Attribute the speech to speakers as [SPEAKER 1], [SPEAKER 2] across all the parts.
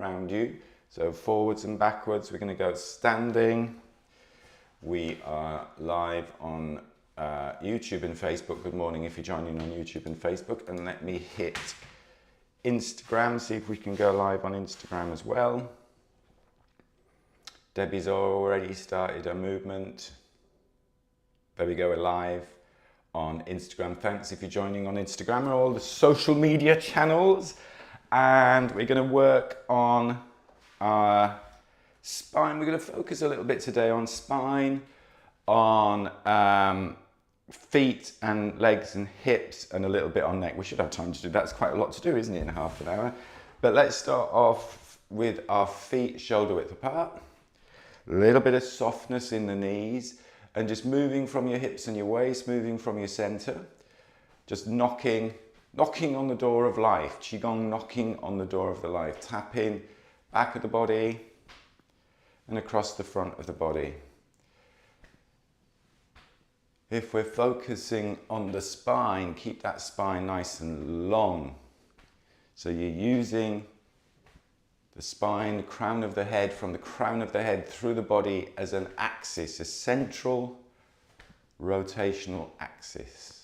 [SPEAKER 1] around you. So forwards and backwards, we're going to go standing. We are live on YouTube and Facebook. Good morning if you're joining on YouTube and Facebook. And let me hit Instagram, see if we can go live on Instagram as well. Debbie's already started her movement. There we go, we're live on Instagram. Thanks if you're joining on Instagram or all the social media channels. And we're going to work on our spine. We're going to focus a little bit today on spine, on feet and legs and hips, and a little bit on neck. We should have time to do that. That's quite a lot to do, isn't it, in half an hour? But let's start off with our feet shoulder width apart. A little bit of softness in the knees, and just moving from your hips and your waist, moving from your center, just knocking on the door of life. Qigong, knocking on the door of the life. Tapping back of the body and across the front of the body. If we're focusing on the spine, keep that spine nice and long. So you're using the spine, the crown of the head, from the crown of the head through the body as an axis, a central rotational axis.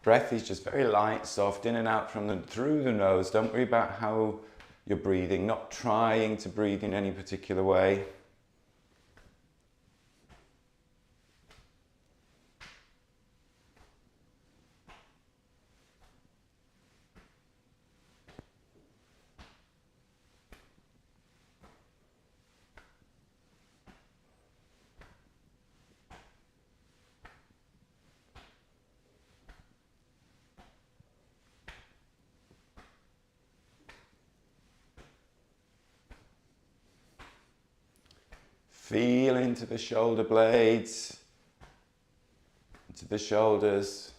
[SPEAKER 1] Breath is just very light, soft, in and out through the nose. Don't worry about how you're breathing, not trying to breathe in any particular way. Feel into the shoulder blades, into the shoulders.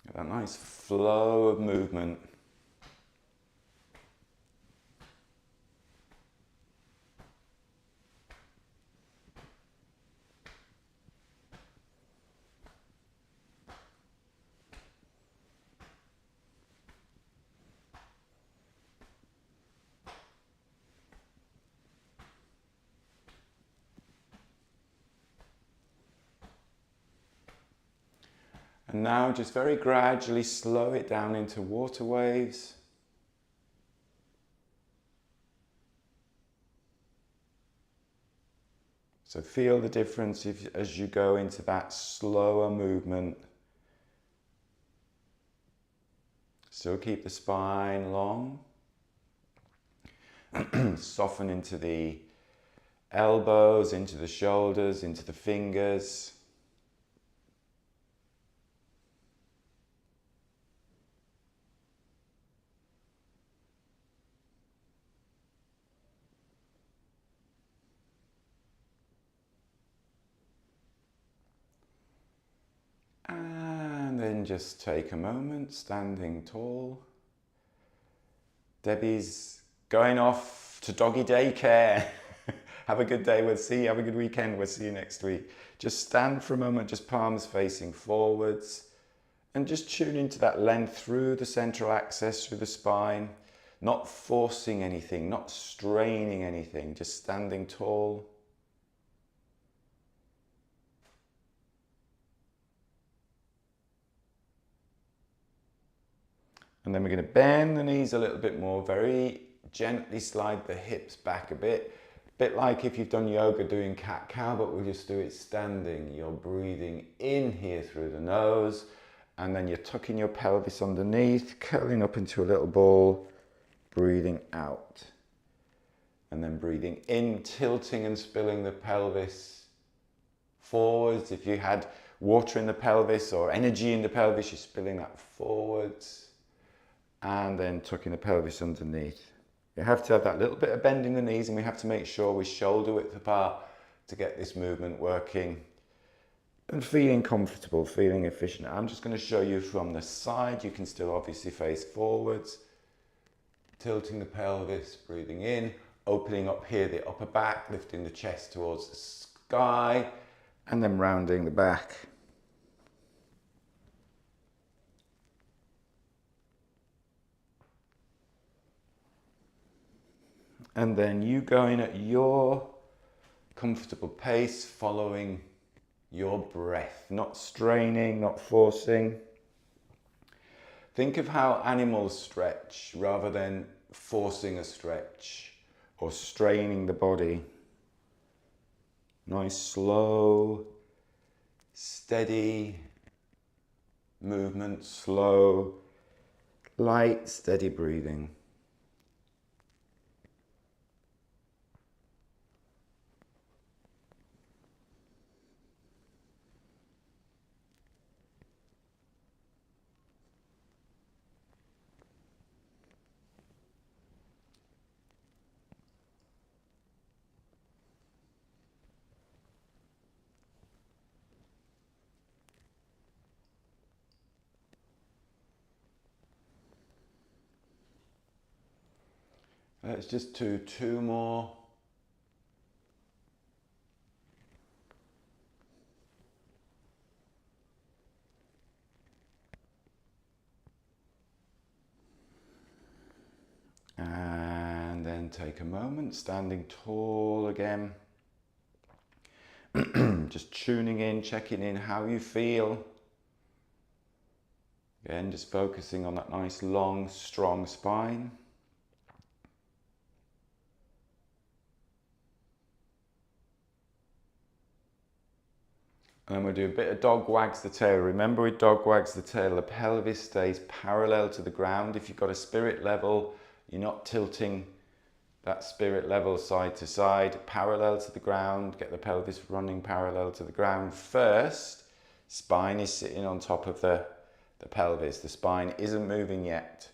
[SPEAKER 1] Get that nice flow of movement. And now just very gradually slow it down into water waves. So feel the difference as you go into that slower movement. Still keep the spine long. Soften into the elbows, into the shoulders, into the fingers. And then just take a moment, standing tall. Debbie's going off to doggy daycare. Have a good day, we'll see you. Have a good weekend, we'll see you next week. Just stand for a moment, just palms facing forwards. And just tune into that length through the central axis, through the spine. Not forcing anything, not straining anything, just standing tall. And then we're going to bend the knees a little bit more, very gently slide the hips back a bit like if you've done yoga doing cat-cow, but we'll just do it standing. You're breathing in here through the nose, and then you're tucking your pelvis underneath, curling up into a little ball, breathing out. And then breathing in, tilting and spilling the pelvis forwards. If you had water in the pelvis or energy in the pelvis, you're spilling that forwards. And then tucking the pelvis underneath. You have to have that little bit of bend in the knees, and we have to make sure we're shoulder width apart to get this movement working and feeling comfortable, feeling efficient. I'm just going to show you from the side. You can still obviously face forwards, tilting the pelvis, breathing in, opening up here the upper back, lifting the chest towards the sky. sky, and then rounding the back. And then you going at your comfortable pace, following your breath, not straining, not forcing. Think of how animals stretch rather than forcing a stretch or straining the body. Nice, slow, steady movement, slow, light, steady breathing. Let's just do two more. And then take a moment, standing tall again. Just tuning in, checking in how you feel. Again, just focusing on that nice, long, strong spine. And then we'll do a bit of dog wags the tail. Remember, with dog wags the tail, the pelvis stays parallel to the ground. If you've got a spirit level, you're not tilting that spirit level side to side, parallel to the ground. Get the pelvis running parallel to the ground first. Spine is sitting on top of the pelvis. The spine isn't moving yet.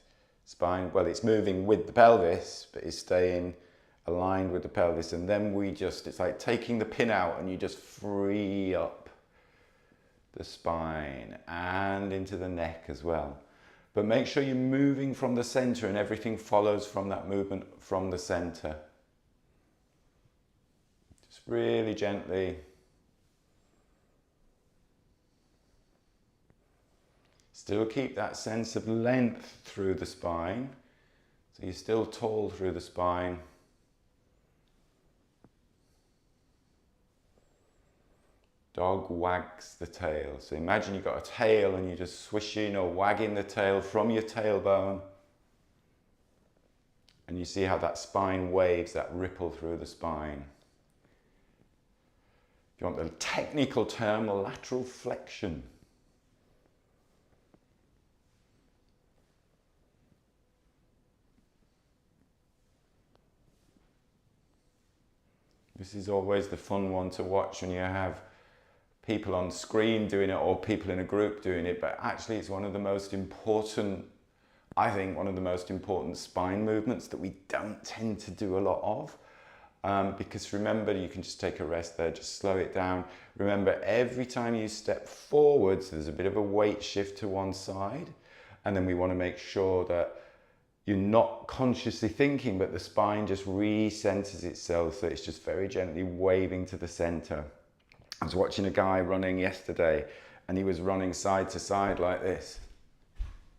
[SPEAKER 1] Spine, well, it's moving with the pelvis, but it's staying aligned with the pelvis. And then it's like taking the pin out and you just free up the spine and into the neck as well. But make sure you're moving from the center and everything follows from that movement from the center. Just really gently. Still keep that sense of length through the spine. So you're still tall through the spine. Dog wags the tail. So imagine you've got a tail and you're just swishing or wagging the tail from your tailbone. And you see how that spine waves, that ripple through the spine. If you want the technical term, lateral flexion. This is always the fun one to watch when you have people on screen doing it or people in a group doing it, but actually it's one of the most important, I think one of the most important spine movements that we don't tend to do a lot of. Because remember, you can just take a rest there, just slow it down. Remember, every time you step forwards, there's a bit of a weight shift to one side. And then we want to make sure that you're not consciously thinking, but the spine just recenters itself. So it's just very gently waving to the center. I was watching a guy running yesterday and he was running side to side like this.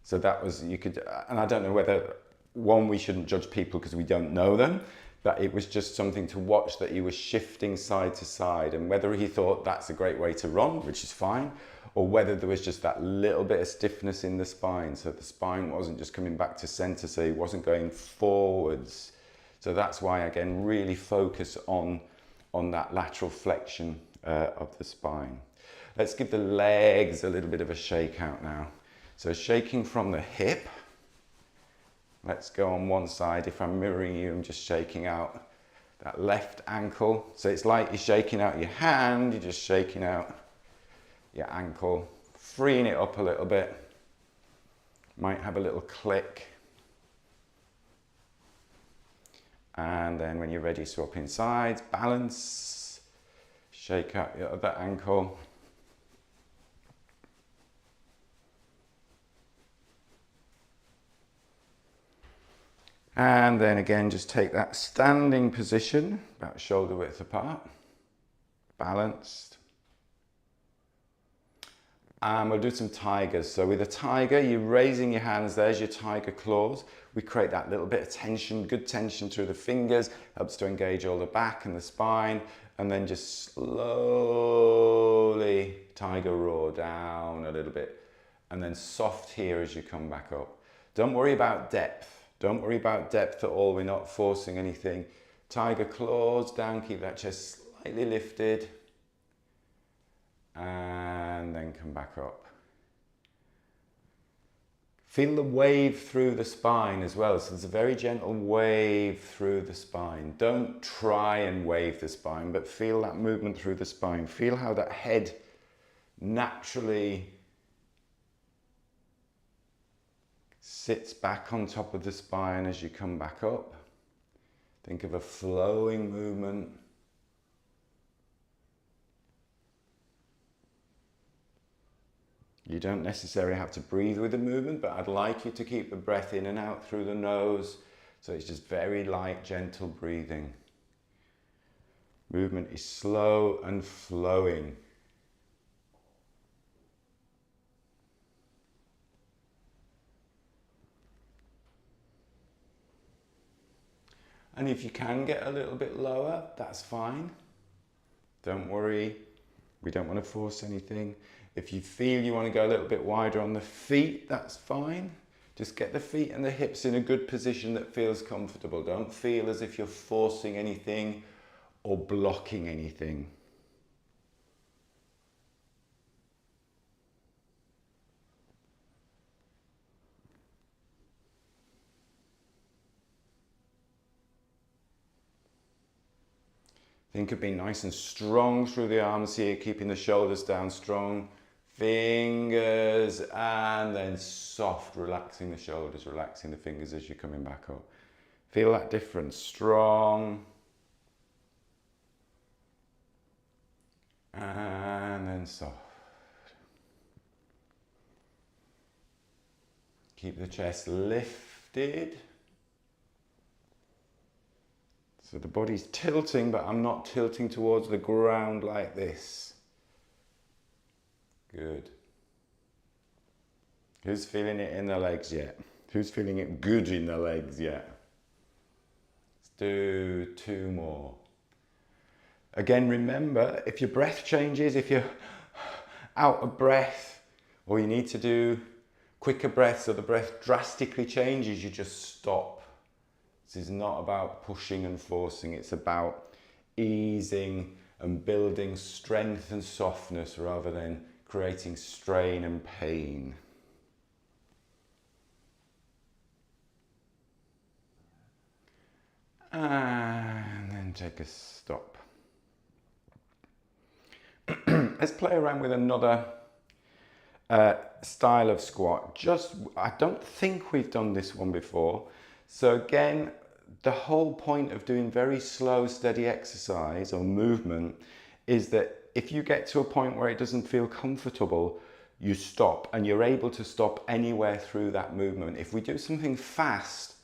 [SPEAKER 1] So that was, you could, and I don't know whether, one, we shouldn't judge people because we don't know them, but it was just something to watch that he was shifting side to side, and whether he thought that's a great way to run, which is fine, or whether there was just that little bit of stiffness in the spine. So the spine wasn't just coming back to center, so he wasn't going forwards. So that's why, again, really focus on that lateral flexion of the spine. Let's give the legs a little bit of a shake out now. So shaking from the hip. Let's go on one side. If I'm mirroring you, I'm just shaking out that left ankle. So it's like you're shaking out your hand, you're just shaking out your ankle, freeing it up a little bit. Might have a little click. And then when you're ready, swapping sides, balance. Shake out your other ankle. And then again, just take that standing position, about shoulder width apart, balanced. And we'll do some tigers. So with a tiger, you're raising your hands, there's your tiger claws. We create that little bit of tension, good tension through the fingers, helps to engage all the back and the spine, and then just slowly tiger roar down a little bit, and then soft here as you come back up. Don't worry about depth. Don't worry about depth at all. We're not forcing anything. Tiger claws down, keep that chest slightly lifted, and then come back up. Feel the wave through the spine as well. So there's a very gentle wave through the spine. Don't try and wave the spine, but feel that movement through the spine. Feel how that head naturally sits back on top of the spine as you come back up. Think of a flowing movement. You don't necessarily have to breathe with the movement, but I'd like you to keep the breath in and out through the nose. So it's just very light, gentle breathing. Movement is slow and flowing. And if you can get a little bit lower, that's fine. Don't worry, we don't want to force anything. If you feel you want to go a little bit wider on the feet, that's fine. Just get the feet and the hips in a good position that feels comfortable. Don't feel as if you're forcing anything or blocking anything. Think of being nice and strong through the arms here, keeping the shoulders down strong. Fingers, and then soft, relaxing the shoulders, relaxing the fingers as you're coming back up. Feel that difference, strong. And then soft. Keep the chest lifted. So the body's tilting, but I'm not tilting towards the ground like this. Good. Who's feeling it in the legs yet? Who's feeling it good in the legs yet? Let's do 2 more. Again, remember, if your breath changes, if you're out of breath, or you need to do quicker breaths, or the breath drastically changes, you just stop. This is not about pushing and forcing, it's about easing and building strength and softness rather than creating strain and pain. And then take a stop. Let's play around with another style of squat. I don't think we've done this one before. So again, the whole point of doing very slow, steady exercise or movement is that if you get to a point where it doesn't feel comfortable, you stop, and you're able to stop anywhere through that movement. If we do something fast,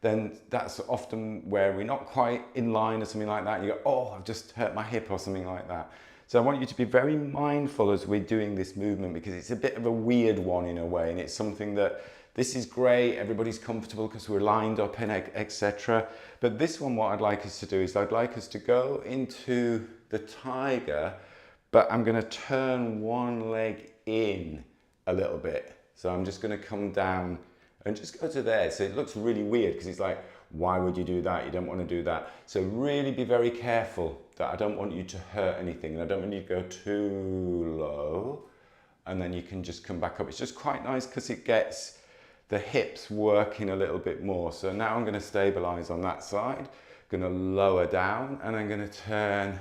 [SPEAKER 1] then that's often where we're not quite in line or something like that. You go, oh, I've just hurt my hip or something like that. So I want you to be very mindful as we're doing this movement, because it's a bit of a weird one in a way, and it's something that this is great, everybody's comfortable because we're lined up and etc. But this one, what I'd like us to do is I'd like us to go into the tiger, but I'm going to turn one leg in a little bit. So I'm just going to come down and just go to there. So it looks really weird because it's like, why would you do that? You don't want to do that. So really be very careful that I don't want you to hurt anything, and I don't want you to go too low, and then you can just come back up. It's just quite nice because it gets the hips working a little bit more. So now I'm going to stabilize on that side, going to lower down, and I'm going to turn.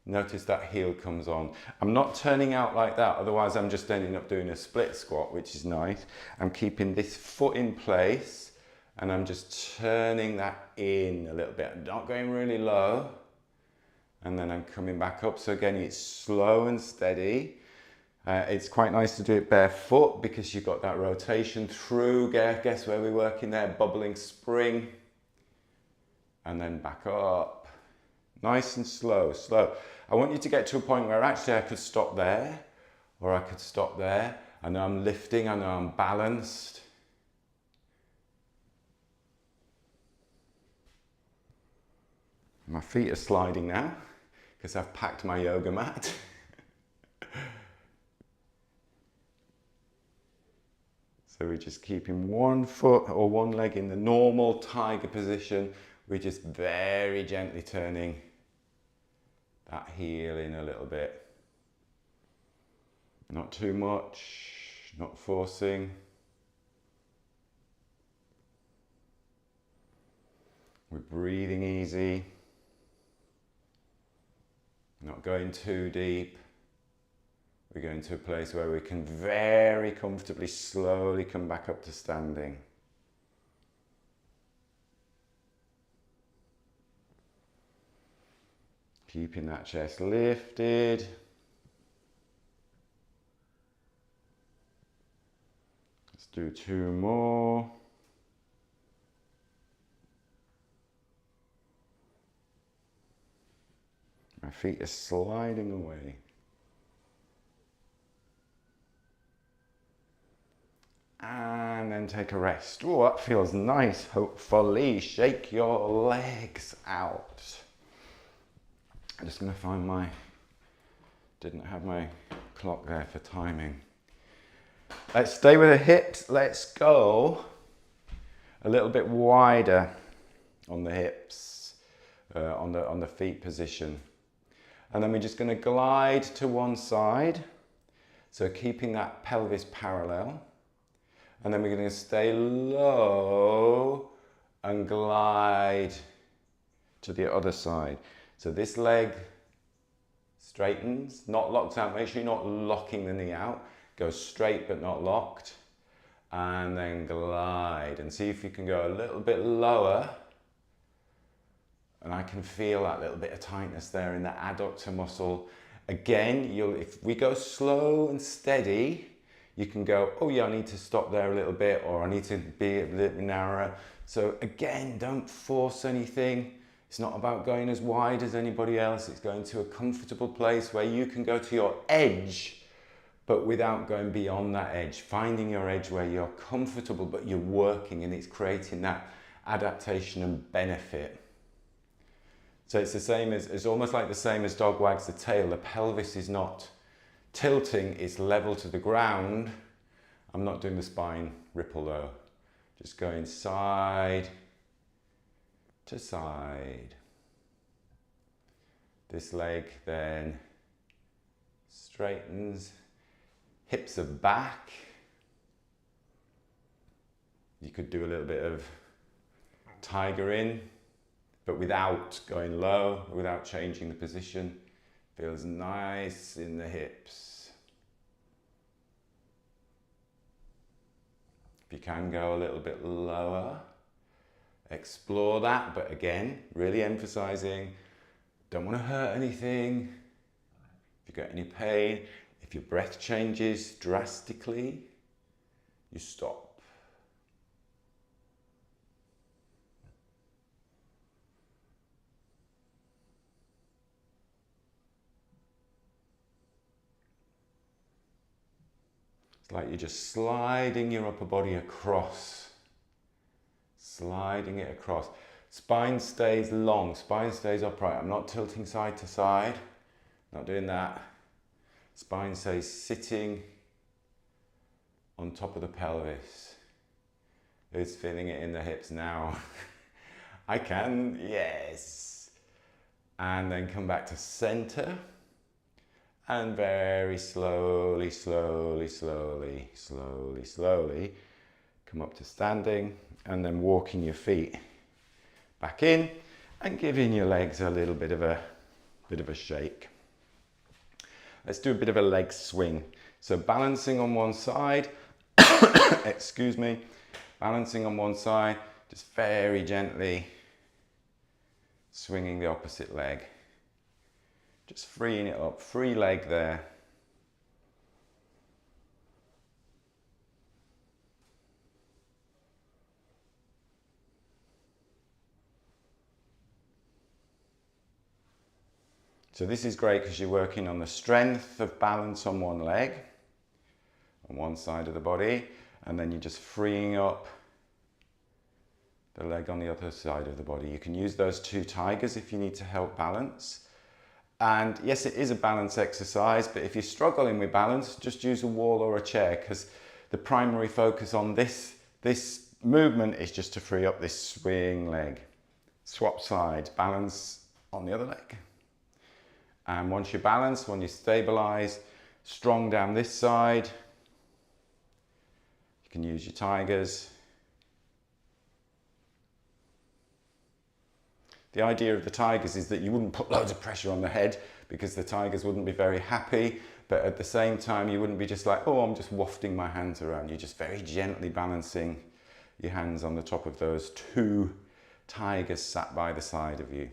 [SPEAKER 1] Notice that heel comes on. I'm not turning out like that, otherwise I'm just ending up doing a split squat, which is nice. I'm keeping this foot in place, and I'm just turning that in a little bit. I'm not going really low, and then I'm coming back up. So again, it's slow and steady. It's quite nice to do it barefoot because you've got that rotation through. Guess where we're working there? Bubbling spring. And then back up. Nice and slow, slow. I want you to get to a point where actually I could stop there, or I could stop there. I know I'm lifting, I know I'm balanced. My feet are sliding now because I've packed my yoga mat. So we're just keeping one foot or one leg in the normal tiger position. We're just very gently turning that heel in a little bit. Not too much, not forcing. We're breathing easy. Not going too deep. We're going to a place where we can very comfortably, slowly come back up to standing. Keeping that chest lifted. Let's do 2 more. My feet are sliding away. And then take a rest. Oh, that feels nice, hopefully. Shake your legs out. I'm just going to find didn't have my clock there for timing. Let's stay with the hips. Let's go a little bit wider on the hips, on the feet position. And then we're just going to glide to one side. So keeping that pelvis parallel. And then we're going to stay low and glide to the other side. So this leg straightens, not locked out. Make sure you're not locking the knee out. Go straight but not locked. And then glide. And see if you can go a little bit lower. And I can feel that little bit of tightness there in the adductor muscle. Again, if we go slow and steady, you can go, oh yeah, I need to stop there a little bit, or I need to be a little bit narrower. So again, don't force anything. It's not about going as wide as anybody else. It's going to a comfortable place where you can go to your edge, but without going beyond that edge. Finding your edge where you're comfortable, but you're working, and it's creating that adaptation and benefit. So it's the same it's almost like the same as dog wags the tail. The pelvis is not tilting, it's level to the ground. I'm not doing the spine ripple though. Just going side to side. This leg then straightens, hips are back. You could do a little bit of tiger in, but without going low, without changing the position. Feels nice in the hips. If you can go a little bit lower, explore that, but again, really emphasizing, don't want to hurt anything. If you get any pain, if your breath changes drastically, you stop. Like you're just sliding your upper body across, sliding it across. Spine stays long, spine stays upright. I'm not tilting side to side, not doing that. Spine stays sitting on top of the pelvis. Who's feeling it in the hips now? I can, yes. And then come back to center. And very slowly, slowly, slowly, slowly, slowly, come up to standing, and then walking your feet back in and giving your legs a little bit of a shake. Let's do a bit of a leg swing. So balancing on one side, excuse me, balancing on one side, just very gently swinging the opposite leg. Just freeing it up, free leg there. So this is great because you're working on the strength of balance on one leg. on one side of the body, and then you're just freeing up the leg on the other side of the body. You can use those two tigers if you need to help balance. And yes, it is a balance exercise, but if you're struggling with balance, just use a wall or a chair, because the primary focus on this movement is just to free up this swing leg. Swap sides, balance on the other leg. And once you're balanced, when you stabilize, strong down this side, you can use your tigers. The idea of the tigers is that you wouldn't put loads of pressure on the head, because the tigers wouldn't be very happy, but at the same time you wouldn't be just like, oh, I'm just wafting my hands around. You're just very gently balancing your hands on the top of those two tigers sat by the side of you.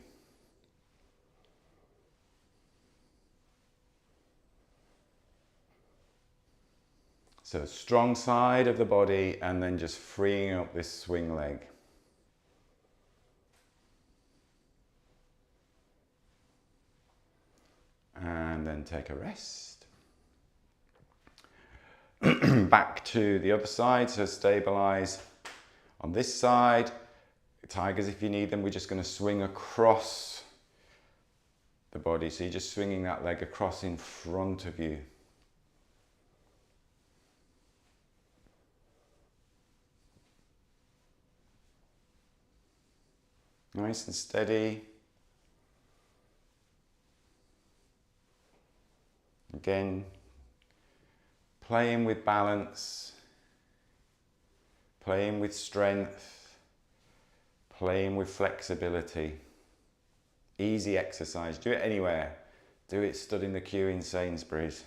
[SPEAKER 1] So strong side of the body, and then just freeing up this swing leg. And then take a rest. Back to the other side, so stabilize on this side. Tigers, if you need them, we're just going to swing across the body. So you're just swinging that leg across in front of you. Nice and steady. Again, playing with balance, playing with strength, playing with flexibility. Easy exercise. Do it anywhere. Do it stood in the queue in Sainsbury's.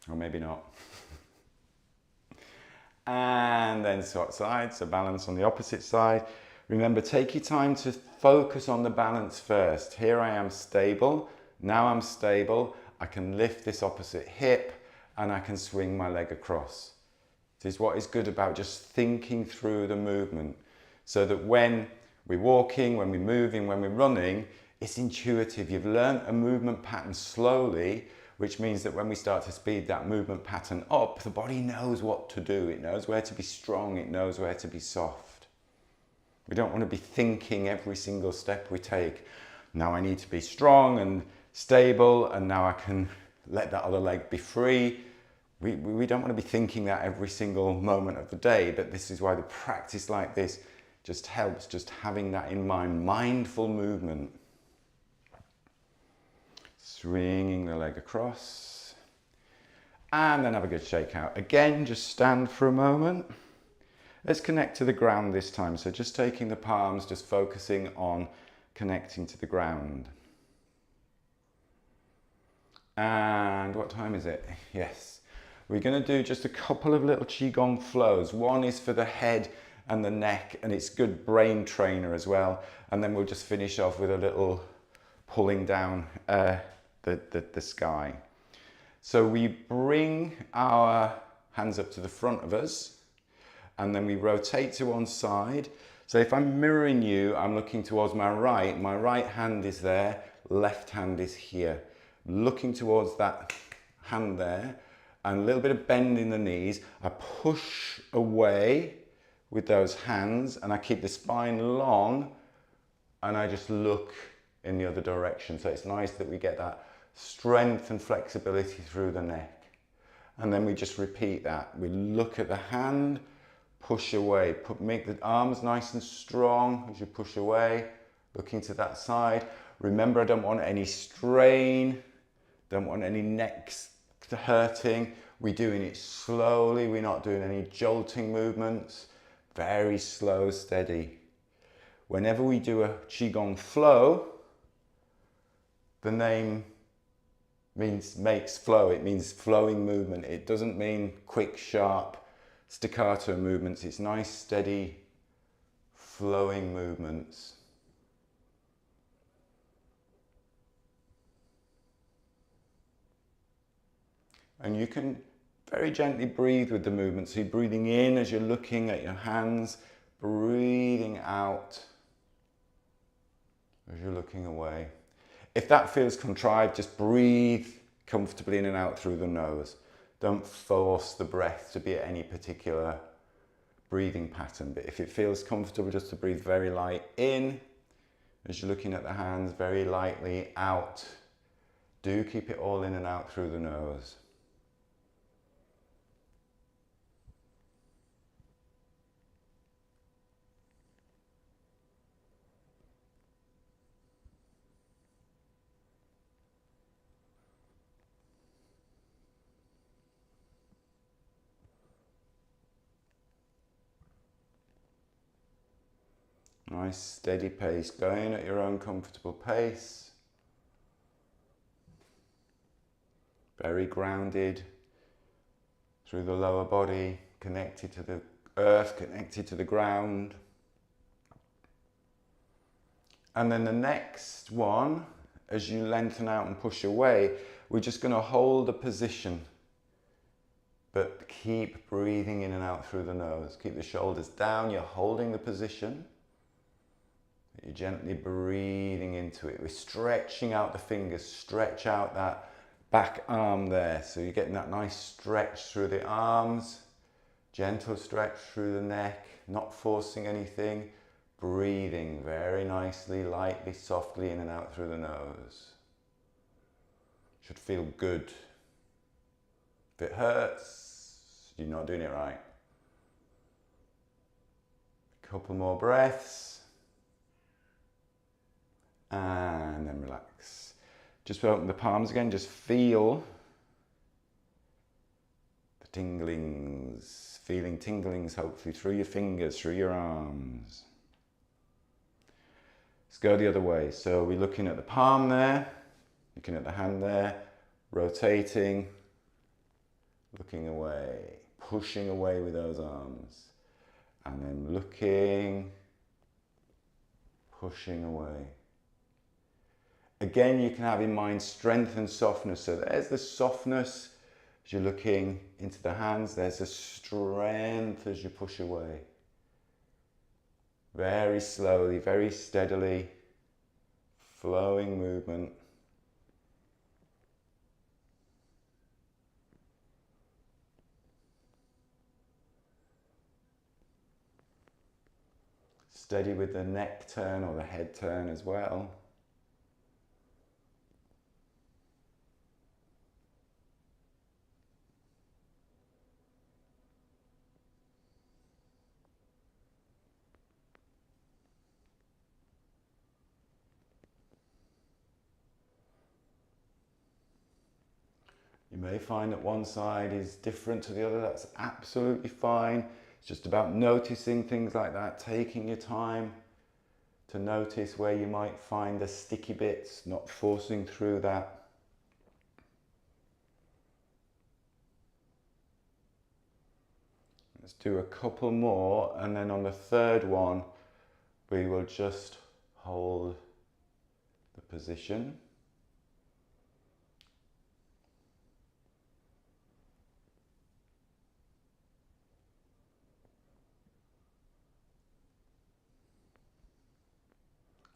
[SPEAKER 1] Or maybe not. And then swap sides, so balance on the opposite side. Remember, take your time to focus on the balance first. Here I am stable. Now I'm stable. I can lift this opposite hip and I can swing my leg across. This is what is good about just thinking through the movement, so that when we're walking, when we're moving, when we're running, it's intuitive. You've learned a movement pattern slowly, which means that when we start to speed that movement pattern up, the body knows what to do. It knows where to be strong. It knows where to be soft. We don't want to be thinking every single step we take. Now I need to be strong and stable, and now I can let that other leg be free. We don't want to be thinking that every single moment of the day, but this is why the practice like this just helps, just having that in mind. Mindful movement. Swinging the leg across. And then have a good shake out. Again, just stand for a moment. Let's connect to the ground this time. So just taking the palms, just focusing on connecting to the ground. And what time is it? Yes. We're going to do just a couple of little Qigong flows. One is for the head and the neck, and it's good brain trainer as well. And then we'll just finish off with a little pulling down the sky. So we bring our hands up to the front of us, and then we rotate to one side. So if I'm mirroring you, I'm looking towards my right hand is there, left hand is here. Looking towards that hand there, and a little bit of bend in the knees. I push away with those hands, and I keep the spine long, and I just look in the other direction. So it's nice that we get that strength and flexibility through the neck. And then we just repeat that. We look at the hand, push away, make the arms nice and strong as you push away, looking to that side. Remember, I don't want any strain, don't want any necks hurting. We're doing it slowly, we're not doing any jolting movements. Very slow, steady. Whenever we do a Qigong flow, the name makes flow. It means flowing movement. It doesn't mean quick, sharp, staccato movements. It's nice, steady, flowing movements. And you can very gently breathe with the movement. So you're breathing in as you're looking at your hands, breathing out as you're looking away. If that feels contrived, just breathe comfortably in and out through the nose. Don't force the breath to be at any particular breathing pattern, but if it feels comfortable, just to breathe very light in as you're looking at the hands, very lightly out. Do keep it all in and out through the nose. Nice steady pace, going at your own comfortable pace. Very grounded through the lower body, connected to the earth, connected to the ground. And then the next one, as you lengthen out and push away, we're just going to hold a position, but keep breathing in and out through the nose. Keep the shoulders down, you're holding the position. You're gently breathing into it. We're stretching out the fingers, stretch out that back arm there. So you're getting that nice stretch through the arms, gentle stretch through the neck, not forcing anything, breathing very nicely, lightly, softly in and out through the nose. Should feel good. If it hurts, you're not doing it right. A couple more breaths. And then relax. Just open the palms again, just feel the tinglings, feeling tinglings hopefully through your fingers, through your arms. Let's go the other way. So we're looking at the palm there, looking at the hand there, rotating, looking away, pushing away with those arms, and then looking, pushing away. Again, you can have in mind strength and softness. So there's the softness as you're looking into the hands. There's the strength as you push away. Very slowly, very steadily, flowing movement. Steady with the neck turn or the head turn as well. You may find that one side is different to the other. That's absolutely fine. It's just about noticing things like that, taking your time to notice where you might find the sticky bits, not forcing through that. Let's do a couple more, and then on the third one, we will just hold the position.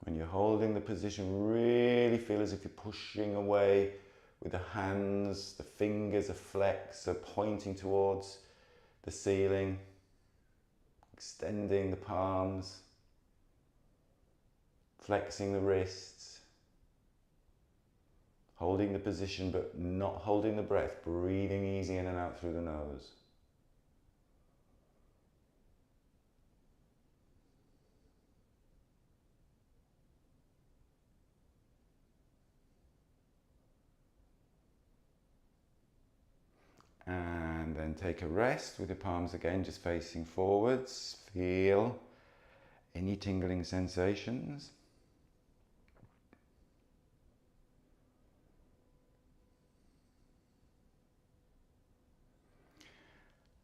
[SPEAKER 1] When you're holding the position, really feel as if you're pushing away with the hands, the fingers are flexed, are pointing towards the ceiling, extending the palms, flexing the wrists, holding the position but not holding the breath, breathing easy in and out through the nose. And then take a rest with your palms again just facing forwards. Feel any tingling sensations.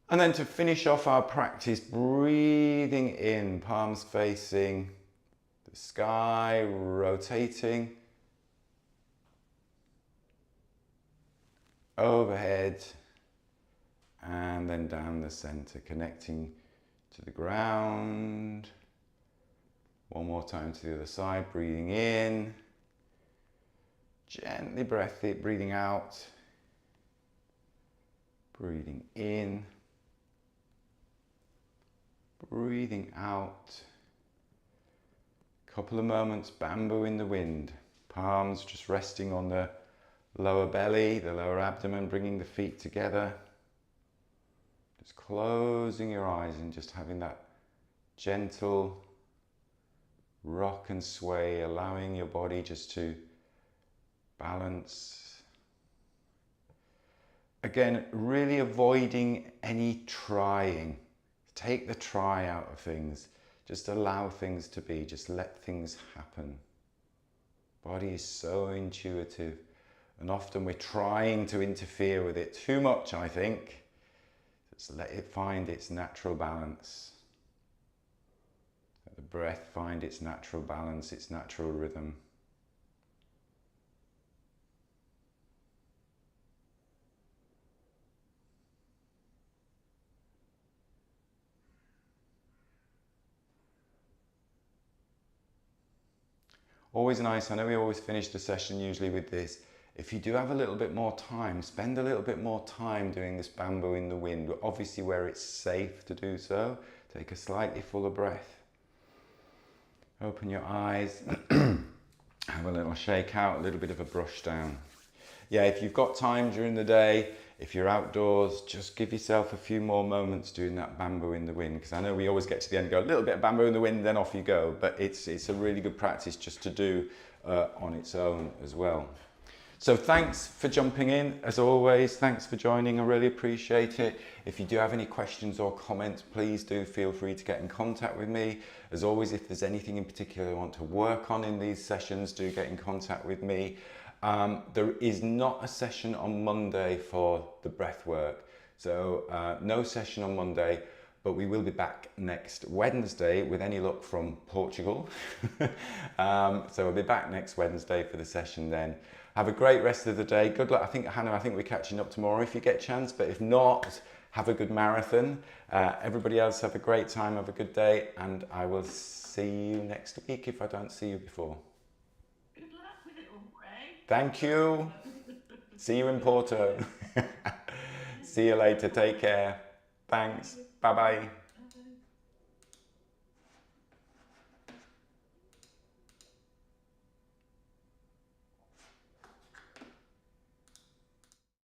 [SPEAKER 1] And then to finish off our practice, breathing in, palms facing the sky, rotating overhead, and then down the center, connecting to the ground. One more time to the other side, breathing in, Gently breathing out, breathing in, breathing out. Couple of moments, bamboo in the wind. Palms just resting on the lower belly, the lower abdomen, bringing the feet together. Just closing your eyes and just having that gentle rock and sway, allowing your body just to balance. Again, really avoiding any trying. Take the try out of things. Just allow things to be. Just let things happen. Body is so intuitive, and often we're trying to interfere with it too much, I think. Just let it find its natural balance. Let the breath find its natural balance, its natural rhythm. Always nice, I know we always finish the session usually with this. If you do have a little bit more time, spend a little bit more time doing this bamboo in the wind, obviously where it's safe to do so. Take a slightly fuller breath. Open your eyes, have a little shake out, a little bit of a brush down. Yeah, if you've got time during the day, if you're outdoors, just give yourself a few more moments doing that bamboo in the wind, because I know we always get to the end and go, a little bit of bamboo in the wind, then off you go. But it's a really good practice just to do on its own as well. So thanks for jumping in, as always. Thanks for joining, I really appreciate it. If you do have any questions or comments, please do feel free to get in contact with me. As always, if there's anything in particular you want to work on in these sessions, do get in contact with me. There is not a session on Monday for the breath work, so no session on Monday, but we will be back next Wednesday with any luck from Portugal. So we'll be back next Wednesday for the session then. Have a great rest of the day. Good luck. Hannah, I think we're catching up tomorrow if you get a chance, but if not, have a good marathon. Everybody else have a great time, have a good day, and I will see you next week if I don't see you before. Thank you. See you in Porto. See you later. Take care. Thanks. Bye-bye.